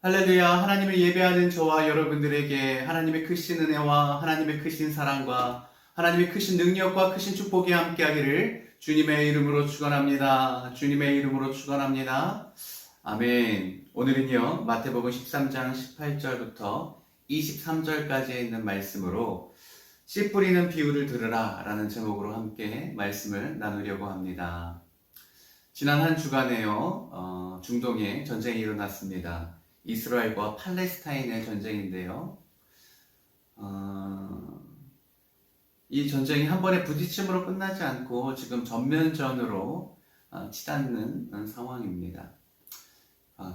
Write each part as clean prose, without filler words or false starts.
할렐루야. 하나님을 예배하는 저와 여러분들에게 하나님의 크신 은혜와 하나님의 크신 사랑과 하나님의 크신 능력과 크신 축복이 함께하기를 주님의 이름으로 축원합니다. 주님의 이름으로 축원합니다. 아멘. 오늘은요, 마태복음 13장 18절부터 23절까지에 있는 말씀으로 씨 뿌리는 비유를 들으라 라는 제목으로 함께 말씀을 나누려고 합니다. 지난 한 주간에요, 중동에 전쟁이 일어났습니다. 이스라엘과 팔레스타인의 전쟁인데요. 이 전쟁이 한 번의 부딪힘으로 끝나지 않고 지금 전면전으로 치닫는 상황입니다.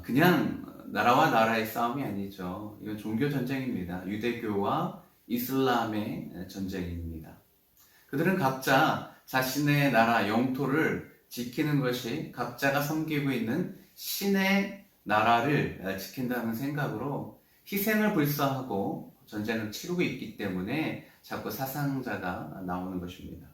그냥 나라와 나라의 싸움이 아니죠. 이건 종교 전쟁입니다. 유대교와 이슬람의 전쟁입니다. 그들은 각자 자신의 나라 영토를 지키는 것이 각자가 섬기고 있는 신의 나라를 지킨다는 생각으로 희생을 불사하고 전쟁을 치르고 있기 때문에 자꾸 사상자가 나오는 것입니다.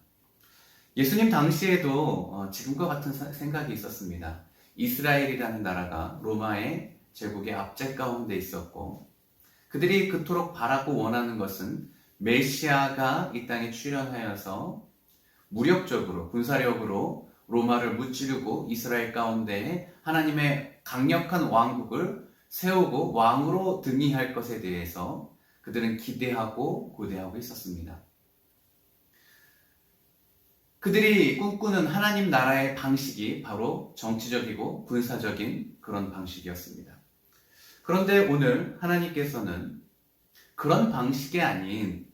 예수님 당시에도 지금과 같은 생각이 있었습니다. 이스라엘이라는 나라가 로마의 제국의 압제 가운데 있었고, 그들이 그토록 바라고 원하는 것은 메시아가 이 땅에 출현하여서 무력적으로 군사력으로 로마를 무찌르고 이스라엘 가운데 하나님의 강력한 왕국을 세우고 왕으로 등이할 것에 대해서 그들은 기대하고 고대하고 있었습니다. 그들이 꿈꾸는 하나님 나라의 방식이 바로 정치적이고 군사적인 그런 방식이었습니다. 그런데 오늘 하나님께서는 그런 방식이 아닌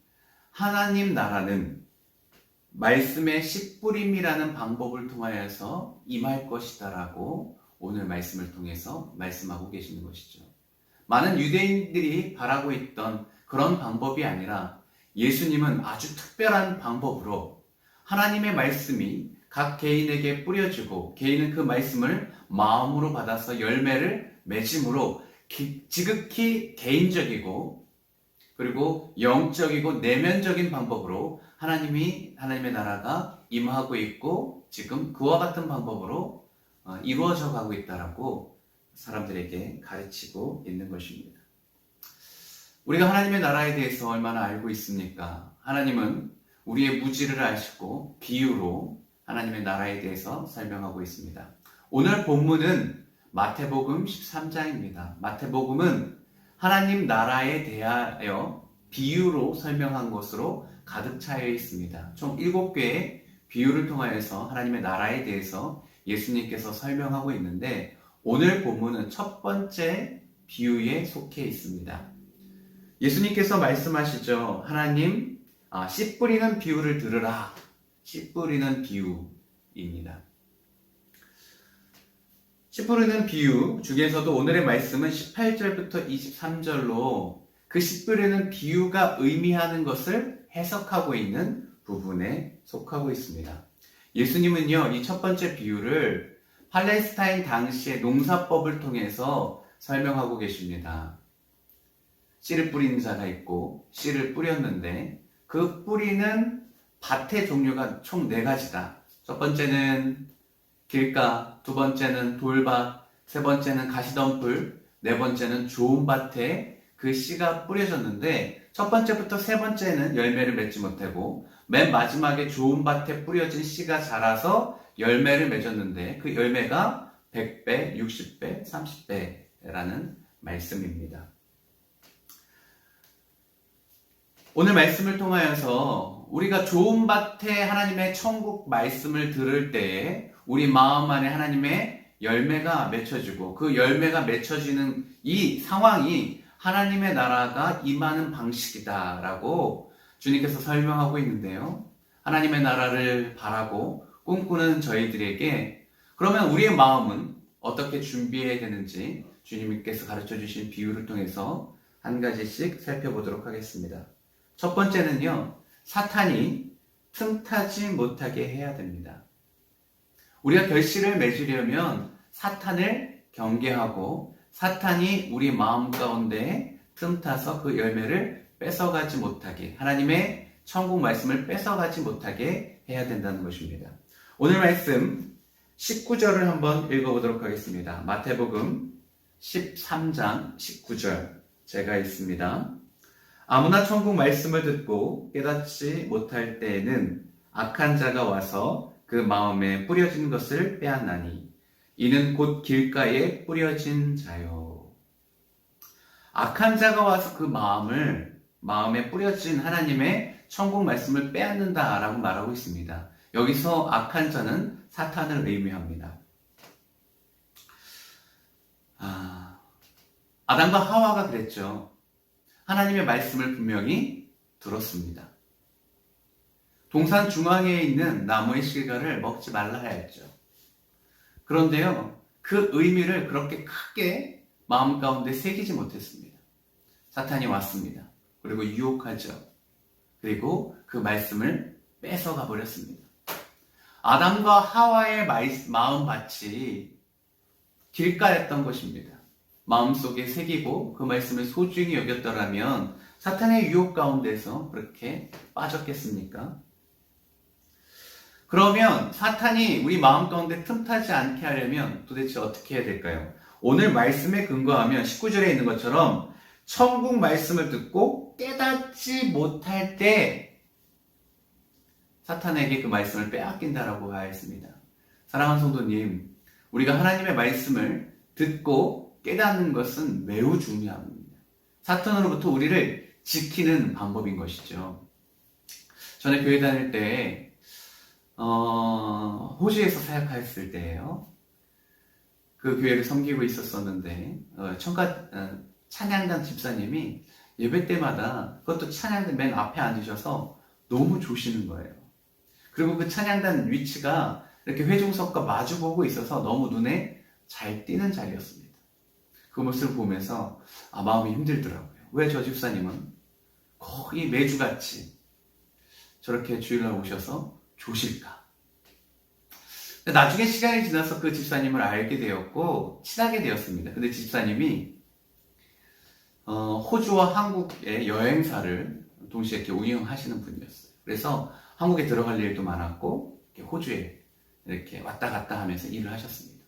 하나님 나라는 말씀의 씨 뿌림이라는 방법을 통하여서 임할 것이다라고 오늘 말씀을 통해서 말씀하고 계시는 것이죠. 많은 유대인들이 바라고 있던 그런 방법이 아니라 예수님은 아주 특별한 방법으로 하나님의 말씀이 각 개인에게 뿌려지고 개인은 그 말씀을 마음으로 받아서 열매를 맺음으로 지극히 개인적이고 그리고 영적이고 내면적인 방법으로 하나님의 나라가 임하고 있고 지금 그와 같은 방법으로 이루어져 가고 있다라고 사람들에게 가르치고 있는 것입니다. 우리가 하나님의 나라에 대해서 얼마나 알고 있습니까? 하나님은 우리의 무지를 아시고 비유로 하나님의 나라에 대해서 설명하고 있습니다. 오늘 본문은 마태복음 13장입니다. 마태복음은 하나님 나라에 대하여 비유로 설명한 것으로 가득 차여 있습니다. 총 7개의 비유를 통하여서 하나님의 나라에 대해서 예수님께서 설명하고 있는데 오늘 본문은 첫 번째 비유에 속해 있습니다. 예수님께서 말씀하시죠. 하나님, 씨 뿌리는 비유를 들으라. 씨 뿌리는 비유입니다. 씨 뿌리는 비유 중에서도 오늘의 말씀은 18절부터 23절로 그 씨 뿌리는 비유가 의미하는 것을 해석하고 있는 부분에 속하고 있습니다. 예수님은요, 이 첫 번째 비유를 팔레스타인 당시의 농사법을 통해서 설명하고 계십니다. 씨를 뿌리는 자가 있고 씨를 뿌렸는데 그 뿌리는 밭의 종류가 총 4가지다. 첫 번째는 길가, 두 번째는 돌밭, 세 번째는 가시덤불, 네 번째는 좋은 밭에 그 씨가 뿌려졌는데 첫 번째부터 세 번째는 열매를 맺지 못하고 맨 마지막에 좋은 밭에 뿌려진 씨가 자라서 열매를 맺었는데 그 열매가 100배, 60배, 30배라는 말씀입니다. 오늘 말씀을 통하여서 우리가 좋은 밭에 하나님의 천국 말씀을 들을 때에 우리 마음 안에 하나님의 열매가 맺혀지고 그 열매가 맺혀지는 이 상황이 하나님의 나라가 임하는 방식이다라고 주님께서 설명하고 있는데요. 하나님의 나라를 바라고 꿈꾸는 저희들에게 그러면 우리의 마음은 어떻게 준비해야 되는지 주님께서 가르쳐 주신 비유를 통해서 한 가지씩 살펴보도록 하겠습니다. 첫 번째는요, 사탄이 틈타지 못하게 해야 됩니다. 우리가 결실을 맺으려면 사탄을 경계하고 사탄이 우리 마음 가운데 틈타서 그 열매를 뺏어가지 못하게, 하나님의 천국 말씀을 뺏어가지 못하게 해야 된다는 것입니다. 오늘 말씀 19절을 한번 읽어보도록 하겠습니다. 마태복음 13장 19절 제가 읽습니다. 아무나 천국 말씀을 듣고 깨닫지 못할 때에는 악한 자가 와서 그 마음에 뿌려진 것을 빼앗나니 이는 곧 길가에 뿌려진 자요. 악한 자가 와서 그 마음에 뿌려진 하나님의 천국 말씀을 빼앗는다라고 말하고 있습니다. 여기서 악한 자는 사탄을 의미합니다. 아담과 하와가 그랬죠. 하나님의 말씀을 분명히 들었습니다. 동산 중앙에 있는 나무의 실과를 먹지 말라 하였죠. 그런데요, 그 의미를 그렇게 크게 마음 가운데 새기지 못했습니다. 사탄이 왔습니다. 그리고 유혹하죠. 그리고 그 말씀을 뺏어가 버렸습니다. 아담과 하와의 마음밭이 길가였던 것입니다. 마음속에 새기고 그 말씀을 소중히 여겼더라면 사탄의 유혹 가운데서 그렇게 빠졌겠습니까? 그러면 사탄이 우리 마음 가운데 틈타지 않게 하려면 도대체 어떻게 해야 될까요? 오늘 말씀에 근거하면 19절에 있는 것처럼 천국 말씀을 듣고 깨닫지 못할 때 사탄에게 그 말씀을 빼앗긴다라고 하였습니다. 사랑하는 성도님, 우리가 하나님의 말씀을 듣고 깨닫는 것은 매우 중요합니다. 사탄으로부터 우리를 지키는 방법인 것이죠. 전에 교회 다닐 때 호주에서 사역했을 때예요. 그 교회를 섬기고 있었었는데 찬양단 집사님이 예배 때마다 그것도 찬양단 맨 앞에 앉으셔서 너무 조시는 거예요. 그리고 그 찬양단 위치가 이렇게 회중석과 마주보고 있어서 너무 눈에 잘 띄는 자리였습니다. 그 모습을 보면서 마음이 힘들더라고요. 왜 저 집사님은 거의 매주같이 저렇게 주일날 오셔서 조실까? 나중에 시간이 지나서 그 집사님을 알게 되었고 친하게 되었습니다. 근데 집사님이 호주와 한국의 여행사를 동시에 이렇게 운영하시는 분이었어요. 그래서 한국에 들어갈 일도 많았고 호주에 이렇게 왔다 갔다 하면서 일을 하셨습니다.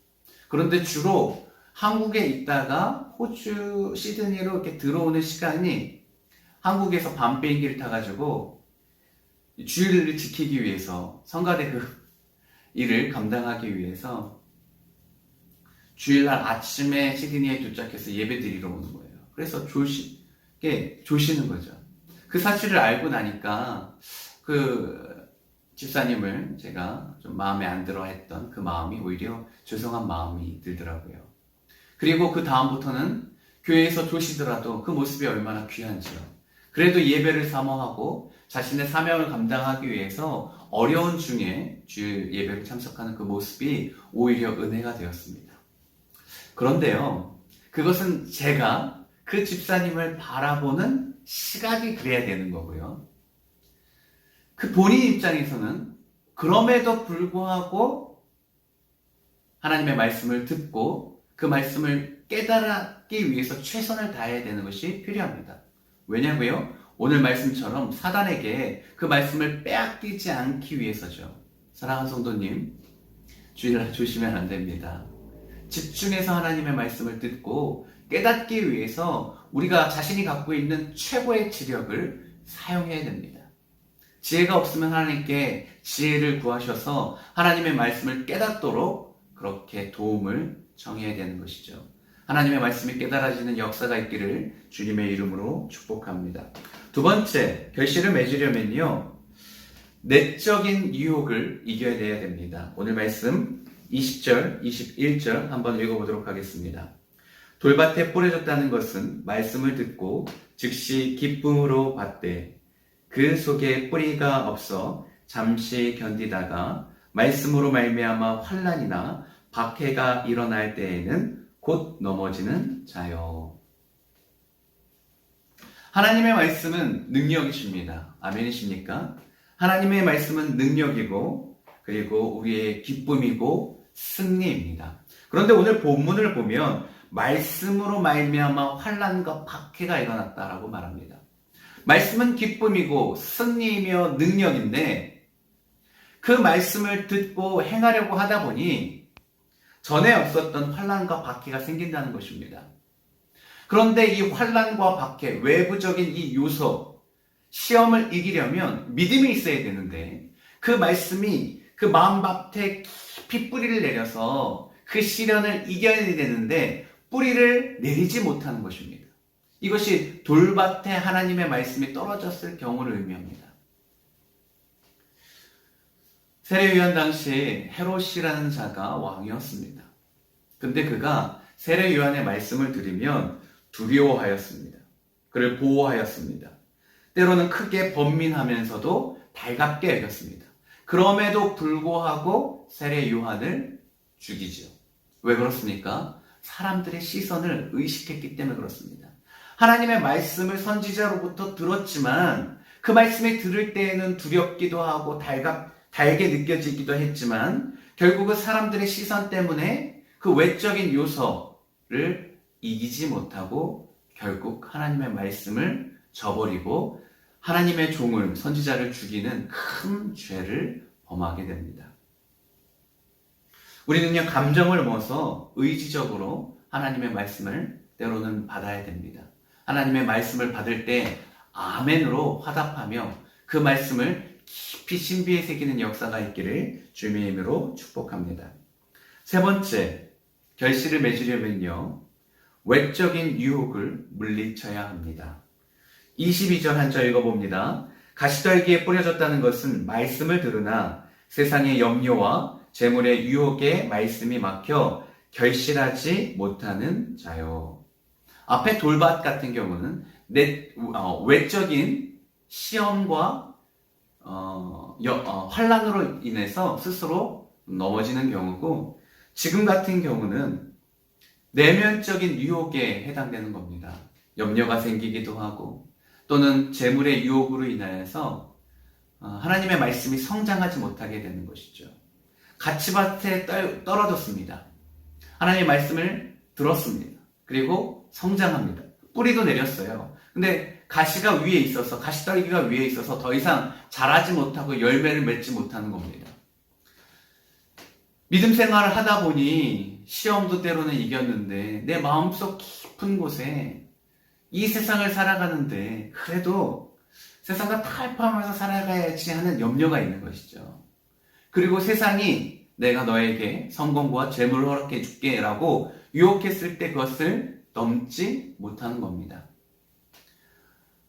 그런데 주로 한국에 있다가 호주 시드니로 이렇게 들어오는 시간이 한국에서 밤 비행기를 타가지고 주일을 지키기 위해서 성가대 그 일을 감당하기 위해서 주일날 아침에 시드니에 도착해서 예배 드리러 오는 거예요. 그래서 조시는 거죠. 그 사실을 알고 나니까 그 집사님을 제가 좀 마음에 안 들어 했던 그 마음이 오히려 죄송한 마음이 들더라고요. 그리고 그 다음부터는 교회에서 조시더라도 그 모습이 얼마나 귀한지요. 그래도 예배를 사모하고 자신의 사명을 감당하기 위해서 어려운 중에 주일 예배를 참석하는 그 모습이 오히려 은혜가 되었습니다. 그런데요, 그것은 제가 그 집사님을 바라보는 시각이 그래야 되는 거고요. 그 본인 입장에서는 그럼에도 불구하고 하나님의 말씀을 듣고 그 말씀을 깨달기 위해서 최선을 다해야 되는 것이 필요합니다. 왜냐고요? 오늘 말씀처럼 사단에게 그 말씀을 빼앗기지 않기 위해서죠. 사랑하는 성도님, 주의를 조심하면 안 됩니다. 집중해서 하나님의 말씀을 듣고 깨닫기 위해서 우리가 자신이 갖고 있는 최고의 지력을 사용해야 됩니다. 지혜가 없으면 하나님께 지혜를 구하셔서 하나님의 말씀을 깨닫도록 그렇게 도움을 청해야 되는 것이죠. 하나님의 말씀이 깨달아지는 역사가 있기를 주님의 이름으로 축복합니다. 두 번째, 결실을 맺으려면요, 내적인 유혹을 이겨내야 됩니다. 오늘 말씀 20절, 21절 한번 읽어보도록 하겠습니다. 돌밭에 뿌려졌다는 것은 말씀을 듣고 즉시 기쁨으로 받되 그 속에 뿌리가 없어 잠시 견디다가 말씀으로 말미암아 환난이나 박해가 일어날 때에는 곧 넘어지는 자요. 하나님의 말씀은 능력이십니다. 아멘이십니까? 하나님의 말씀은 능력이고 그리고 우리의 기쁨이고 승리입니다. 그런데 오늘 본문을 보면 말씀으로 말미암아 환난과 박해가 일어났다라고 말합니다. 말씀은 기쁨이고 승리이며 능력인데 그 말씀을 듣고 행하려고 하다 보니 전에 없었던 환난과 박해가 생긴다는 것입니다. 그런데 이 환난과 박해, 외부적인 이 요소, 시험을 이기려면 믿음이 있어야 되는데 그 말씀이 그 마음밭에 깊이 뿌리를 내려서 그 시련을 이겨야 되는데 뿌리를 내리지 못하는 것입니다. 이것이 돌밭에 하나님의 말씀이 떨어졌을 경우를 의미합니다. 세례요한 당시 헤롯이라는 자가 왕이었습니다. 근데 그가 세례요한의 말씀을 들으면 두려워하였습니다. 그를 보호하였습니다. 때로는 크게 번민하면서도 달갑게 여겼습니다. 그럼에도 불구하고 세례요한을 죽이죠. 왜 그렇습니까? 사람들의 시선을 의식했기 때문에 그렇습니다. 하나님의 말씀을 선지자로부터 들었지만 그 말씀을 들을 때에는 두렵기도 하고 달게 느껴지기도 했지만 결국은 사람들의 시선 때문에 그 외적인 요소를 이기지 못하고 결국 하나님의 말씀을 저버리고 하나님의 종을, 선지자를 죽이는 큰 죄를 범하게 됩니다. 우리는요, 감정을 넘어서 의지적으로 하나님의 말씀을 때로는 받아야 됩니다. 하나님의 말씀을 받을 때 아멘으로 화답하며 그 말씀을 깊이 신비에 새기는 역사가 있기를 주님의 이름으로 축복합니다. 세 번째, 결실을 맺으려면요, 외적인 유혹을 물리쳐야 합니다. 22절 한 절 읽어봅니다. 가시떨기에 뿌려졌다는 것은 말씀을 들으나 세상의 염려와 재물의 유혹에 말씀이 막혀 결실하지 못하는 자요. 앞에 돌밭 같은 경우는 외적인 시험과 환난으로 인해서 스스로 넘어지는 경우고, 지금 같은 경우는 내면적인 유혹에 해당되는 겁니다. 염려가 생기기도 하고 또는 재물의 유혹으로 인하여서 하나님의 말씀이 성장하지 못하게 되는 것이죠. 가치밭에 떨어졌습니다. 하나님의 말씀을 들었습니다. 그리고 성장합니다. 뿌리도 내렸어요. 근데 가시가 위에 있어서, 가시떨기가 위에 있어서 더 이상 자라지 못하고 열매를 맺지 못하는 겁니다. 믿음 생활을 하다 보니 시험도 때로는 이겼는데 내 마음속 깊은 곳에 이 세상을 살아가는데 그래도 세상과 탈피하면서 살아가야지 하는 염려가 있는 것이죠. 그리고 세상이 내가 너에게 성공과 재물을 허락해 줄게 라고 유혹했을 때 그것을 넘지 못하는 겁니다.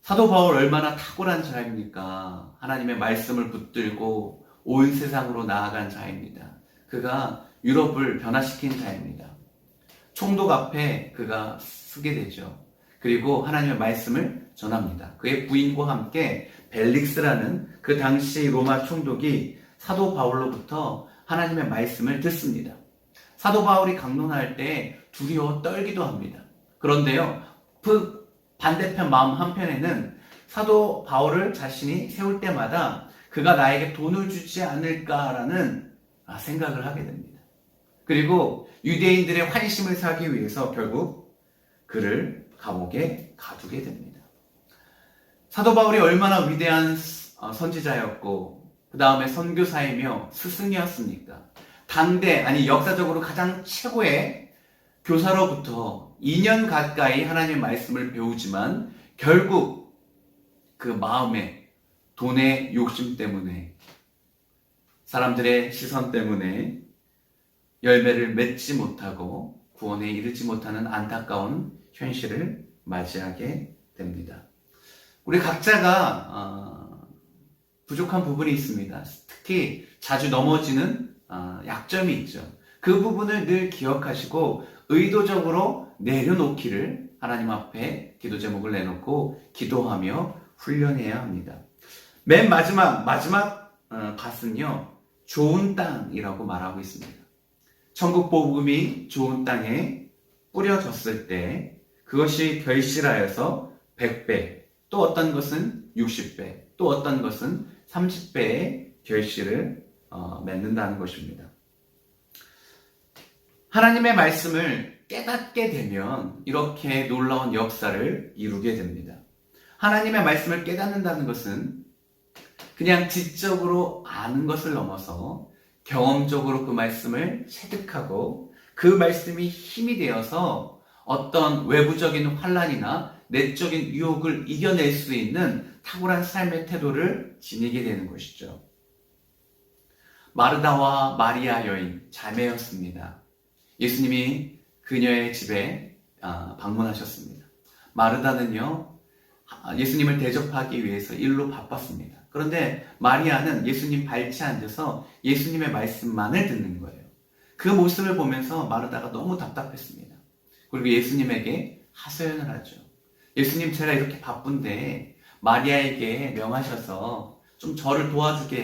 사도 바울 얼마나 탁월한 자입니까? 하나님의 말씀을 붙들고 온 세상으로 나아간 자입니다. 그가 유럽을 변화시킨 자입니다. 총독 앞에 그가 서게 되죠. 그리고 하나님의 말씀을 전합니다. 그의 부인과 함께 벨릭스라는 그 당시 로마 총독이 사도 바울로부터 하나님의 말씀을 듣습니다. 사도 바울이 강론할 때 두려워 떨기도 합니다. 그런데요, 그 반대편 마음 한편에는 사도 바울을 자신이 세울 때마다 그가 나에게 돈을 주지 않을까라는 생각을 하게 됩니다. 그리고 유대인들의 환심을 사기 위해서 결국 그를 감옥에 가두게 됩니다. 사도 바울이 얼마나 위대한 선지자였고 그 다음에 선교사이며 스승이었습니까? 당대, 아니 역사적으로 가장 최고의 교사로부터 2년 가까이 하나님의 말씀을 배우지만 결국 그 마음에 돈의 욕심 때문에, 사람들의 시선 때문에 열매를 맺지 못하고 구원에 이르지 못하는 안타까운 현실을 맞이하게 됩니다. 우리 각자가 부족한 부분이 있습니다. 특히 자주 넘어지는 약점이 있죠. 그 부분을 늘 기억하시고 의도적으로 내려놓기를 하나님 앞에 기도 제목을 내놓고 기도하며 훈련해야 합니다. 맨 마지막 밭은요, 좋은 땅이라고 말하고 있습니다. 천국 복음이 좋은 땅에 뿌려졌을 때 그것이 결실하여서 100배, 또 어떤 것은 60배, 또 어떤 것은 30배의 결실을 맺는다는 것입니다. 하나님의 말씀을 깨닫게 되면 이렇게 놀라운 역사를 이루게 됩니다. 하나님의 말씀을 깨닫는다는 것은 그냥 지적으로 아는 것을 넘어서 경험적으로 그 말씀을 체득하고 그 말씀이 힘이 되어서 어떤 외부적인 환란이나 내적인 유혹을 이겨낼 수 있는 탁월한 삶의 태도를 지니게 되는 것이죠. 마르다와 마리아 여인 자매였습니다. 예수님이 그녀의 집에 방문하셨습니다. 마르다는요, 예수님을 대접하기 위해서 일로 바빴습니다. 그런데 마리아는 예수님 발치에 앉아서 예수님의 말씀만을 듣는 거예요. 그 모습을 보면서 마르다가 너무 답답했습니다. 그리고 예수님에게 하소연을 하죠. 예수님, 제가 이렇게 바쁜데 마리아에게 명하셔서 좀 저를 도와주게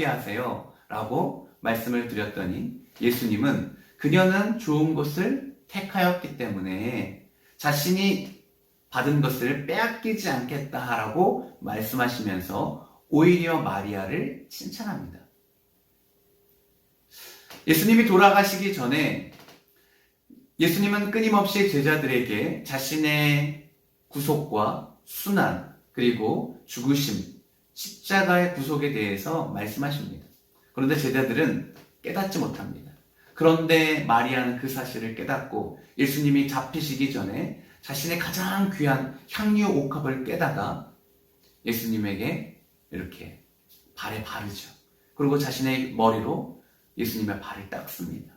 하세요 라고 말씀을 드렸더니 예수님은 그녀는 좋은 것을 택하였기 때문에 자신이 받은 것을 빼앗기지 않겠다라고 말씀하시면서 오히려 마리아를 칭찬합니다. 예수님이 돌아가시기 전에 예수님은 끊임없이 제자들에게 자신의 구속과 순환, 그리고 죽으심, 십자가의 구속에 대해서 말씀하십니다. 그런데 제자들은 깨닫지 못합니다. 그런데 마리아는 그 사실을 깨닫고 예수님이 잡히시기 전에 자신의 가장 귀한 향유 옥합을 깨다가 예수님에게 이렇게 발에 바르죠. 그리고 자신의 머리로 예수님의 발을 닦습니다.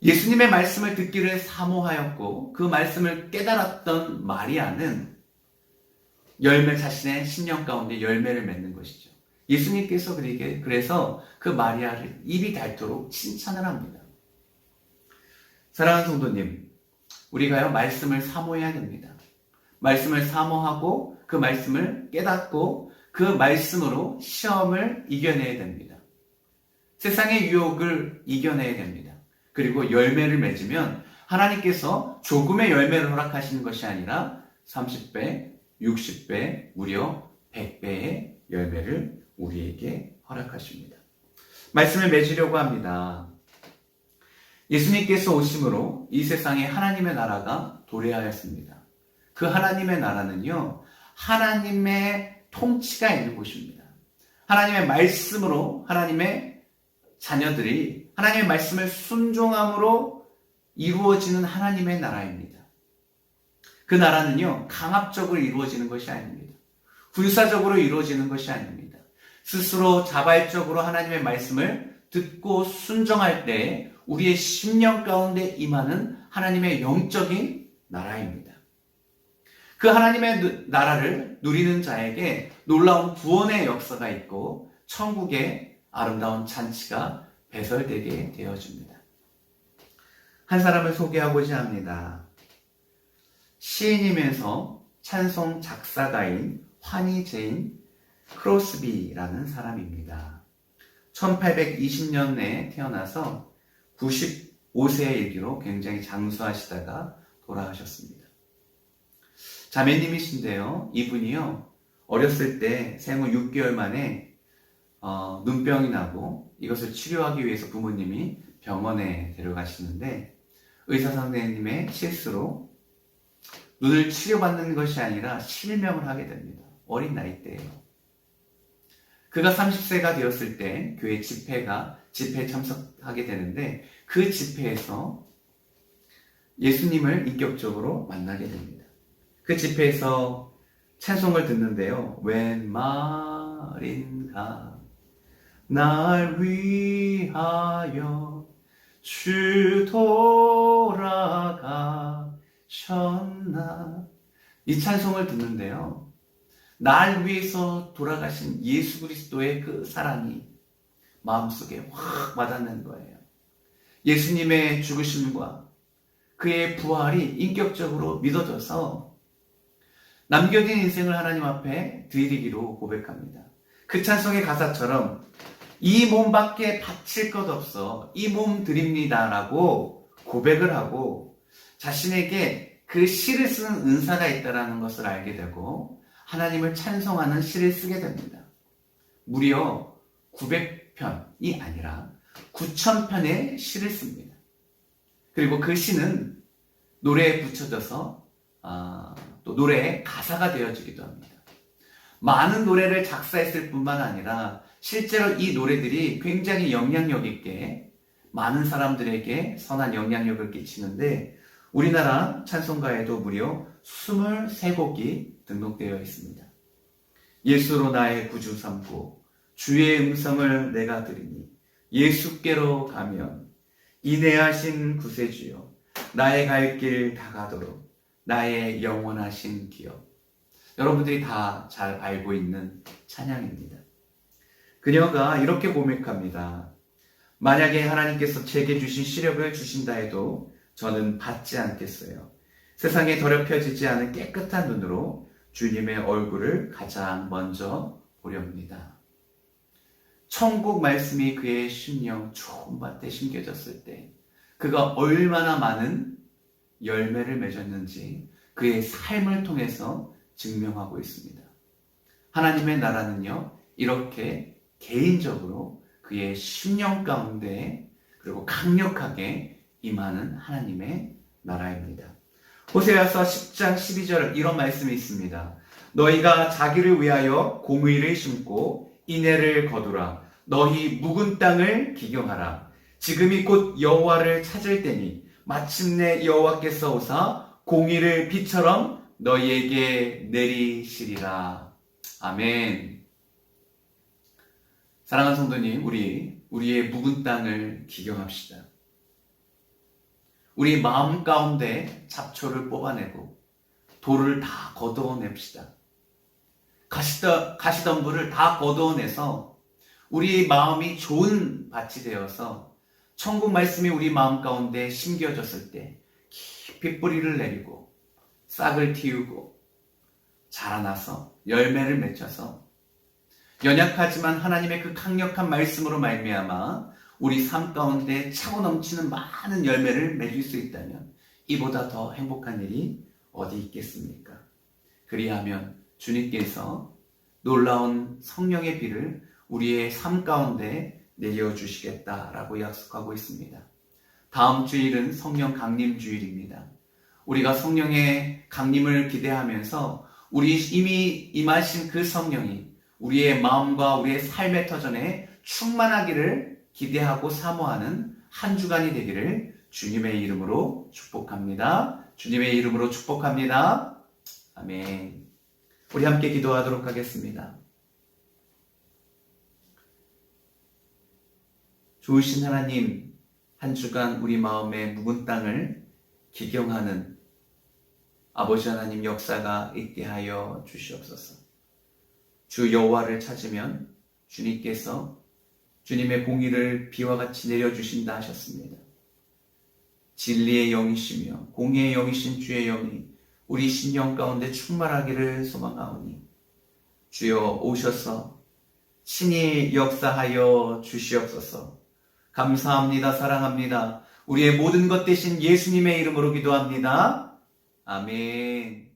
예수님의 말씀을 듣기를 사모하였고 그 말씀을 깨달았던 마리아는 자신의 심령 가운데 열매를 맺는 것이죠. 예수님께서 그래서 그 마리아를 입이 닳도록 칭찬을 합니다. 사랑하는 성도님, 우리가요 말씀을 사모해야 됩니다. 말씀을 사모하고 그 말씀을 깨닫고 그 말씀으로 시험을 이겨내야 됩니다. 세상의 유혹을 이겨내야 됩니다. 그리고 열매를 맺으면 하나님께서 조금의 열매를 허락하시는 것이 아니라 30배, 60배, 무려 100배의 열매를 우리에게 허락하십니다. 말씀을 맺으려고 합니다. 예수님께서 오심으로 이 세상에 하나님의 나라가 도래하였습니다. 그 하나님의 나라는요, 하나님의 통치가 있는 곳입니다. 하나님의 말씀으로 하나님의 자녀들이 하나님의 말씀을 순종함으로 이루어지는 하나님의 나라입니다. 그 나라는요, 강압적으로 이루어지는 것이 아닙니다. 군사적으로 이루어지는 것이 아닙니다. 스스로 자발적으로 하나님의 말씀을 듣고 순종할 때 우리의 심령 가운데 임하는 하나님의 영적인 나라입니다. 그 하나님의 나라를 누리는 자에게 놀라운 구원의 역사가 있고 천국의 아름다운 잔치가 배설되게 되어집니다. 한 사람을 소개하고자 합니다. 시인이면서 찬송 작사가인 환희 제인 크로스비라는 사람입니다. 1820년에 태어나서 95세에 이르기로 굉장히 장수하시다가 돌아가셨습니다. 자매님이신데요, 이분이요 어렸을 때 생후 6개월 만에 눈병이 나고 이것을 치료하기 위해서 부모님이 병원에 데려가시는데 의사 선생님의 실수로 눈을 치료받는 것이 아니라 실명을 하게 됩니다. 어린 나이 때예요. 그가 30세가 되었을 때 교회 집회에 참석하게 되는데 그 집회에서 예수님을 인격적으로 만나게 됩니다. 그 집회에서 찬송을 듣는데요. 웬 말인가 날 위하여 주 돌아가셨나. 이 찬송을 듣는데요. 날 위해서 돌아가신 예수 그리스도의 그 사랑이 마음속에 확 와닿는 거예요. 예수님의 죽으심과 그의 부활이 인격적으로 믿어져서 남겨진 인생을 하나님 앞에 드리기로 고백합니다. 그 찬송의 가사처럼 이 몸밖에 바칠 것 없어 이 몸 드립니다라고 고백을 하고 자신에게 그 시를 쓰는 은사가 있다는 것을 알게 되고 하나님을 찬송하는 시를 쓰게 됩니다. 무려 900편이 아니라 9,000편의 시를 씁니다. 그리고 그 시는 노래에 붙여져서 또 노래의 가사가 되어지기도 합니다. 많은 노래를 작사했을 뿐만 아니라 실제로 이 노래들이 굉장히 영향력 있게 많은 사람들에게 선한 영향력을 끼치는데 우리나라 찬송가에도 무려 23곡이 등록되어 있습니다. 예수로 나의 구주 삼고 주의 음성을 내가 들으니 예수께로 가면 인내하신 구세주여 나의 갈 길 다가도록 나의 영원하신 기업. 여러분들이 다 잘 알고 있는 찬양입니다. 그녀가 이렇게 고백합니다. 만약에 하나님께서 제게 주신 시력을 주신다 해도 저는 받지 않겠어요. 세상에 더럽혀지지 않은 깨끗한 눈으로 주님의 얼굴을 가장 먼저 보렵니다. 천국 말씀이 그의 심령 좋은 밭에 심겨졌을 때 그가 얼마나 많은 열매를 맺었는지 그의 삶을 통해서 증명하고 있습니다. 하나님의 나라는요, 이렇게 개인적으로 그의 심령 가운데 그리고 강력하게 임하는 하나님의 나라입니다. 호세아서 10장 12절 이런 말씀이 있습니다. 너희가 자기를 위하여 공의를 심고 인애를 거두라. 너희 묵은 땅을 기경하라. 지금이 곧 여호와를 찾을 때니 마침내 여호와께서 오사 공의를 비처럼 너희에게 내리시리라. 아멘. 사랑하는 성도님, 우리의 묵은 땅을 기경합시다. 우리 마음 가운데 잡초를 뽑아내고 돌을 다 걷어냅시다. 가시덤불을 다 걷어내서 우리 마음이 좋은 밭이 되어서 천국 말씀이 우리 마음 가운데 심겨졌을 때 깊이 뿌리를 내리고 싹을 틔우고 자라나서 열매를 맺혀서 연약하지만 하나님의 그 강력한 말씀으로 말미암아 우리 삶 가운데 차고 넘치는 많은 열매를 맺을 수 있다면 이보다 더 행복한 일이 어디 있겠습니까? 그리하면 주님께서 놀라운 성령의 비를 우리의 삶 가운데 내려주시겠다라고 약속하고 있습니다. 다음 주일은 성령 강림 주일입니다. 우리가 성령의 강림을 기대하면서 우리 이미 임하신 그 성령이 우리의 마음과 우리의 삶의 터전에 충만하기를 기대하고 사모하는 한 주간이 되기를 주님의 이름으로 축복합니다. 주님의 이름으로 축복합니다. 아멘. 우리 함께 기도하도록 하겠습니다. 좋으신 하나님, 한 주간 우리 마음의 묵은 땅을 기경하는 아버지 하나님 역사가 있게 하여 주시옵소서. 주 여호와를 찾으면 주님께서 주님의 공의를 비와 같이 내려주신다 하셨습니다. 진리의 영이시며 공의의 영이신 주의 영이 우리 신령 가운데 충만하기를 소망하오니 주여 오셔서 친히 역사하여 주시옵소서. 감사합니다. 사랑합니다. 우리의 모든 것 되신 예수님의 이름으로 기도합니다. 아멘.